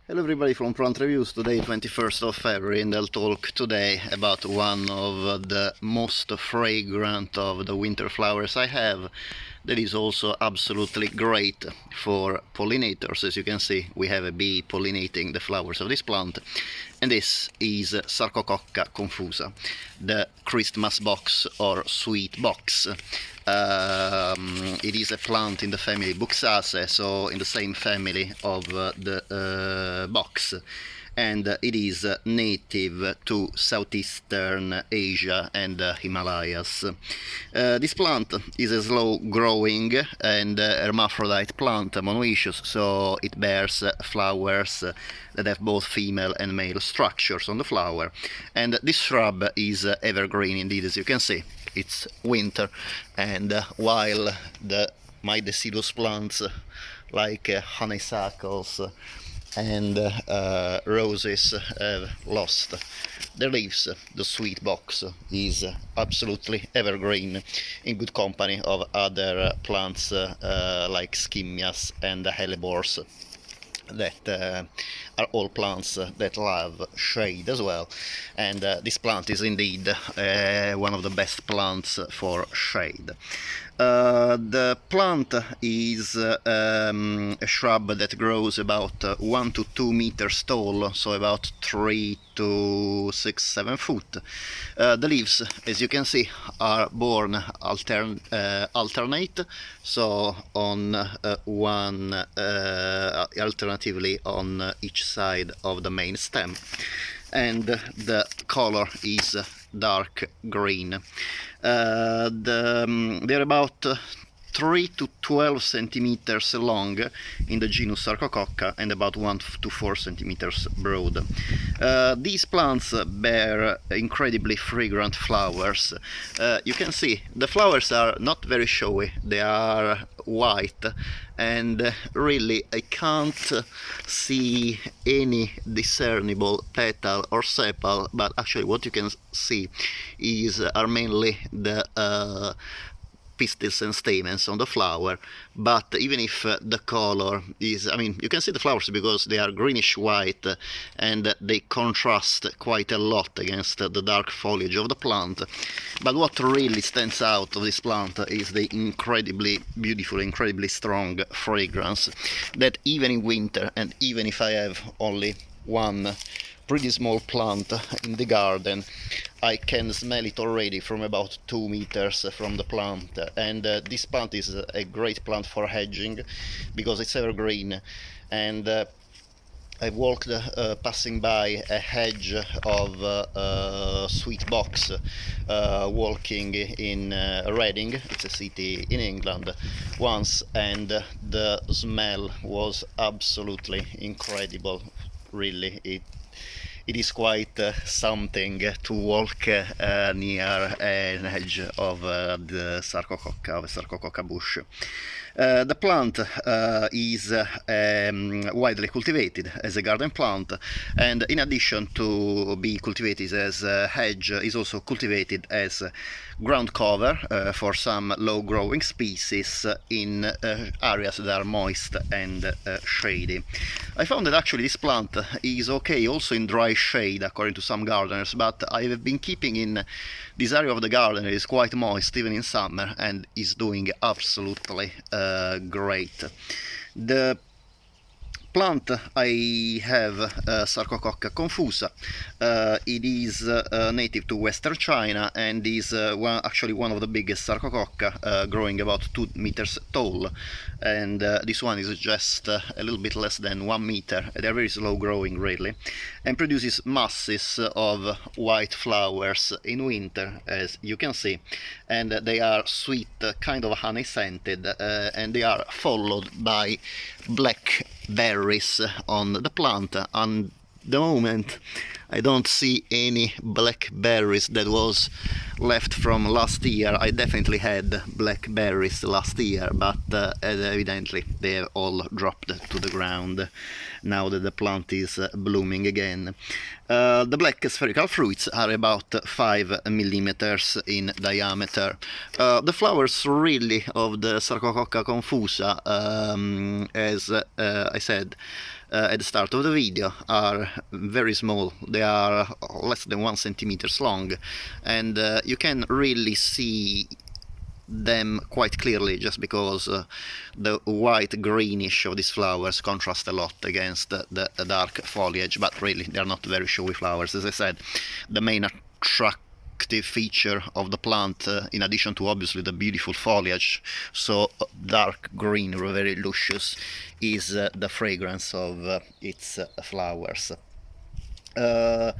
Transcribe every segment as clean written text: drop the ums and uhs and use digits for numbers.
Hello everybody from Plant Reviews. Today 21st of February, and I'll talk today about one of the most fragrant of the winter flowers I have. That is also absolutely great for pollinators. As you can see, we have a bee pollinating the flowers of this plant, and this is Sarcococca confusa, the Christmas box or sweet box. It is a plant in the family Buxaceae, so in the same family of the box, and it is native to southeastern Asia and Himalayas. This plant is a slow-growing and hermaphrodite plant, monoecious, so it bears flowers that have both female and male structures on the flower. And this shrub is evergreen indeed, as you can see. It's winter, and while my deciduous plants like honeysuckles and roses have lost their leaves, the sweet box is absolutely evergreen, in good company of other plants like skimmias and hellebores, that are all plants that love shade as well, and this plant is indeed one of the best plants for shade. The plant is a shrub that grows about 1 to 2 meters tall, so about 3 to 7 foot. The leaves, as you can see, are borne alternate, so on one alternatively on each side of the main stem, and the color is dark green. They're about 3 to 12 centimeters long in the genus Sarcococca and about 1 to 4 centimeters broad. These plants bear incredibly fragrant flowers. You can see the flowers are not very showy, they are white, and really I can't see any discernible petal or sepal, but actually what you can see are mainly the pistils and stamens on the flower. But even if the color is, you can see the flowers because they are greenish white and they contrast quite a lot against the dark foliage of the plant. But what really stands out of this plant is the incredibly beautiful, incredibly strong fragrance that even in winter, and even if I have only one pretty small plant in the garden, I can smell it already from about 2 meters from the plant. And this plant is a great plant for hedging because it's evergreen, and I walked passing by a hedge of sweet box walking in Reading, it's a city in England, once, and the smell was absolutely incredible. Really, it is quite something to walk near an edge of the Sarcococca bush. The plant is widely cultivated as a garden plant, and in addition to be cultivated as a hedge, is also cultivated as ground cover for some low-growing species in areas that are moist and shady. I found that actually this plant is okay also in dry shade according to some gardeners, but I have been keeping in this area of the garden that is quite moist even in summer and is doing absolutely great. The plant I have, Sarcococca confusa. It is native to western China and is actually one of the biggest Sarcococca, growing about 2 meters tall, and this one is just a little bit less than 1 meter. They're very slow growing really, and produces masses of white flowers in winter, as you can see, and they are sweet, kind of honey scented, and they are followed by black berries on the plant. On the moment I don't see any black berries. That was left from last year. I definitely had blackberries last year, but evidently they have all dropped to the ground now that the plant is blooming again. The black spherical fruits are about 5 millimeters in diameter. The flowers really of the Sarcococca confusa, as I said at the start of the video, are very small. They are less than 1 centimeter long, and you can really see them quite clearly just because the white greenish of these flowers contrast a lot against the dark foliage, but really they are not very showy flowers. As I said, the main attractive feature of the plant, in addition to obviously the beautiful foliage, so dark green or very luscious, is the fragrance of its flowers. The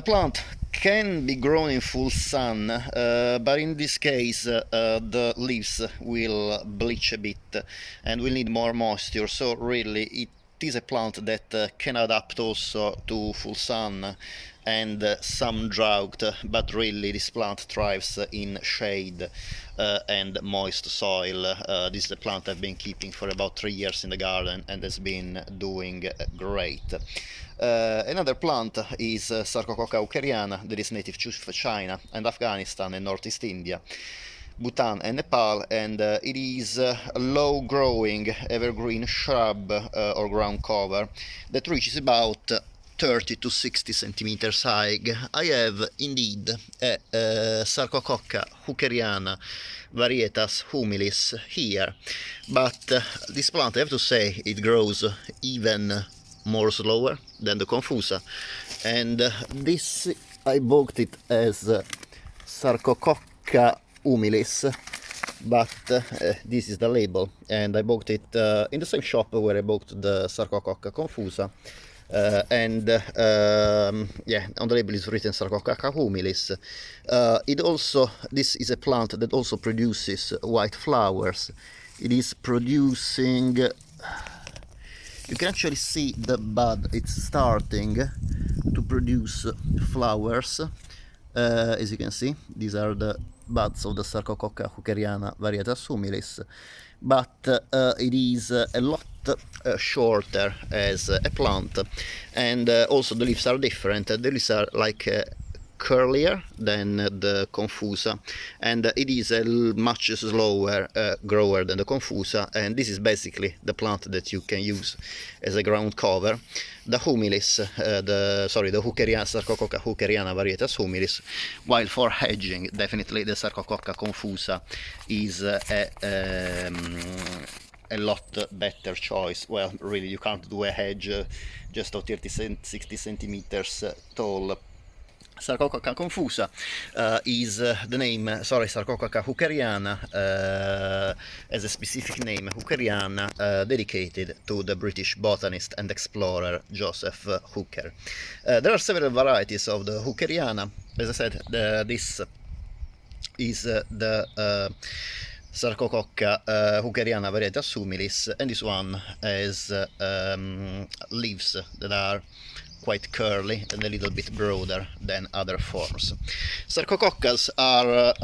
plant can be grown in full sun, but in this case the leaves will bleach a bit and will need more moisture, so really it is a plant that can adapt also to full sun and some drought, but really this plant thrives in shade and moist soil. This is a plant I've been keeping for about 3 years in the garden and has been doing great. Another plant is Sarcococca hoockeriana, that is native to China and Afghanistan and Northeast India, Bhutan and Nepal, and it is a low-growing evergreen shrub or ground cover that reaches about 30 to 60 centimeters high. I have indeed a Sarcococca hoockeriana Varieties humilis here, but this plant, I have to say, it grows even more slower than the confusa, and this I bought it as Sarcococca humilis, but this is the label, and I bought it in the same shop where I bought the Sarcococca confusa, and yeah, on the label is written Sarcococca humilis. This is a plant that also produces white flowers. It is producing, you can actually see the bud, it's starting to produce flowers. As you can see, these are the buds of the Sarcococca hoockeriana Varieties humilis, but it is a lot shorter as a plant, and also the leaves are different. The leaves are like curlier than the confusa, and it is a much slower grower than the confusa, and this is basically the plant that you can use as a ground cover. The humilis, the Sarcococca hoockeriana Varieties humilis, while for hedging, definitely the Sarcococca confusa is a lot better choice. Well, really, you can't do a hedge just of 60 centimeters tall. Sarcococca confusa is the name, Sarcococca hoockeriana as a specific name, hoockeriana, dedicated to the British botanist and explorer Joseph Hooker. There are several varieties of the hoockeriana. As I said, this is the Sarcococca hoockeriana Varieties humilis, and this one has leaves that are quite curly and a little bit broader than other forms. Sarcoccas are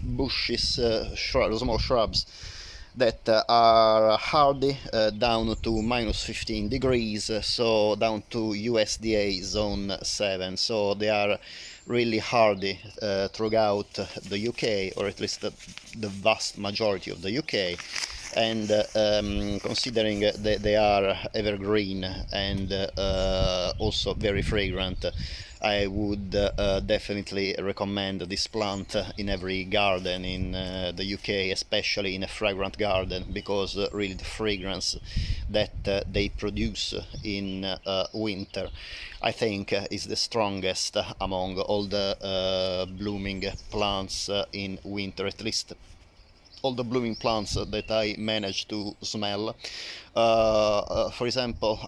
bushes, small shrubs that are hardy down to minus 15 degrees, so down to USDA zone 7, so they are really hardy throughout the UK, or at least the vast majority of the UK. And considering that they are evergreen and also very fragrant, I would definitely recommend this plant in every garden in the UK, especially in a fragrant garden, because really the fragrance that they produce in winter, I think, is the strongest among all the blooming plants in winter, at least all the blooming plants that I managed to smell. For example,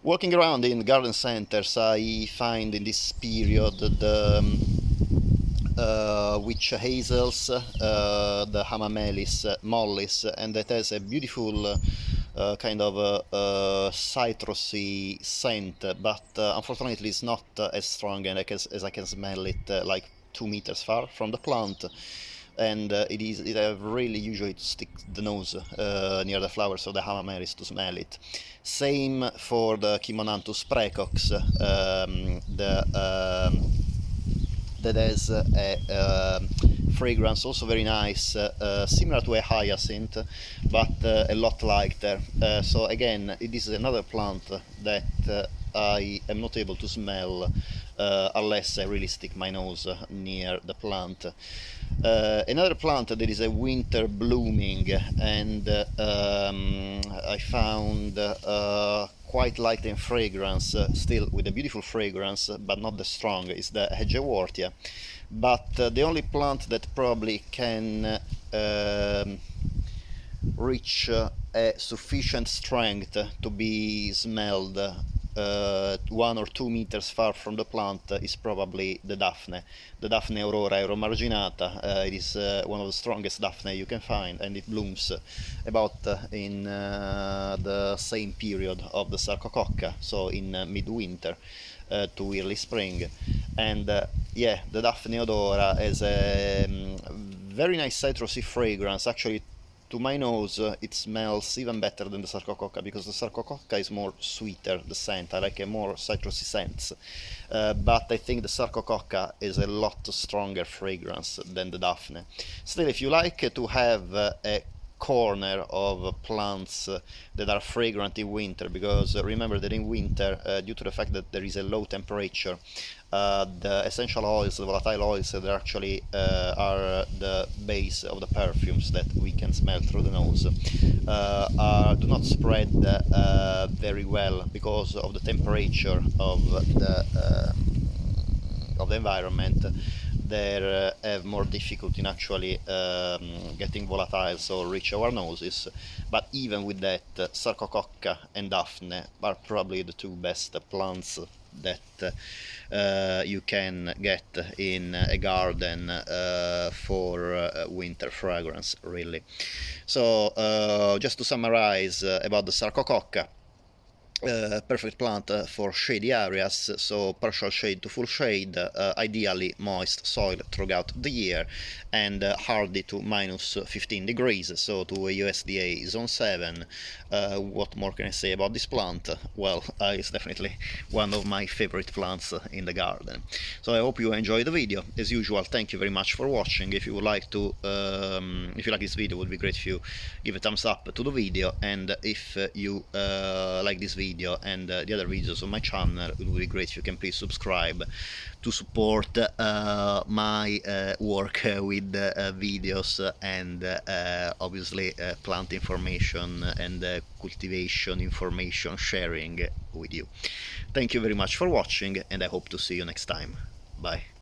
walking around in garden centers, I find in this period the witch hazels, the hamamelis mollis, and that has a beautiful kind of a citrusy scent, but unfortunately it's not as strong and as I can smell it like 2 meters far from the plant. And it really usually to stick the nose near the flowers of the hamameris to smell it. Same for the Chimonanthus precox, that has a fragrance also very nice, similar to a hyacinth, but a lot lighter. So again, it is another plant that I am not able to smell unless I really stick my nose near the plant. Another plant that is a winter blooming, and I found quite light in fragrance, still with a beautiful fragrance, but not the strong, is the hedge. But the only plant that probably can reach a sufficient strength to be smelled 1 or 2 meters far from the plant is probably the Daphne. The Daphne aurora aeromarginata. It is one of the strongest Daphne you can find, and it blooms about in the same period of the Sarcococca, so in midwinter to early spring. And yeah, the Daphne odora has a very nice citrusy fragrance. Actually, to my nose, it smells even better than the Sarcococca, because the Sarcococca is more sweeter, the scent. I like a more citrusy scents. But I think the Sarcococca is a lot stronger fragrance than the Daphne. Still, if you like to have a corner of plants that are fragrant in winter, because remember that in winter, due to the fact that there is a low temperature, the essential oils, the volatile oils that actually are the base of the perfumes that we can smell through the nose, do not spread very well because of the temperature of the environment. They have more difficulty in actually getting volatile, so reach our noses. But even with that, Sarcococca and Daphne are probably the two best plants that you can get in a garden for winter fragrance, really. So just to summarize about the Sarcococca, perfect plant for shady areas, so partial shade to full shade, ideally moist soil throughout the year, and hardy to minus 15 degrees, so to a USDA zone 7. What more can I say about this plant? Well, it's definitely one of my favorite plants in the garden. So I hope you enjoyed the video. As usual, thank you very much for watching. If you would like to, if you like this video, it would be great if you give a thumbs up to the video, and if you like this video and the other videos on my channel, it would be great if you can please subscribe to support my work with videos and obviously plant information and cultivation information sharing with you. Thank you very much for watching, and I hope to see you next time. Bye.